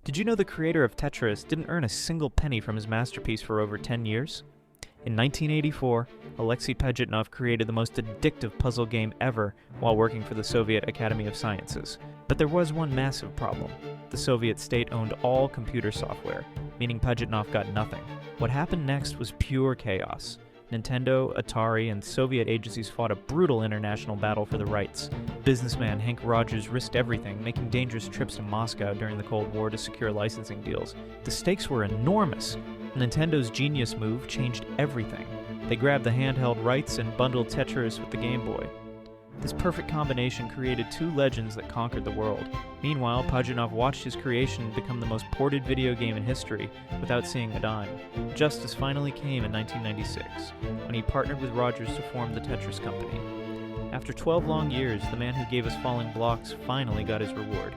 Did you know the creator of Tetris didn't earn a single penny from his masterpiece for over 10 years? In 1984, Alexei Pajitnov created the most addictive puzzle game ever while working for the Soviet Academy of Sciences. But there was one massive problem. The Soviet state owned all computer software, meaning Pajitnov got nothing. What happened next was pure chaos. Nintendo, Atari, and Soviet agencies fought a brutal international battle for the rights. Businessman Hank Rogers risked everything, making dangerous trips to Moscow during the Cold War to secure licensing deals. The stakes were enormous. Nintendo's genius move changed everything. They grabbed the handheld rights and bundled Tetris with the Game Boy. This perfect combination created two legends that conquered the world. Meanwhile, Pajitnov watched his creation become the most ported video game in history without seeing a dime. Justice finally came in 1996, when he partnered with Rogers to form the Tetris Company. After 12 long years, the man who gave us Falling Blocks finally got his reward.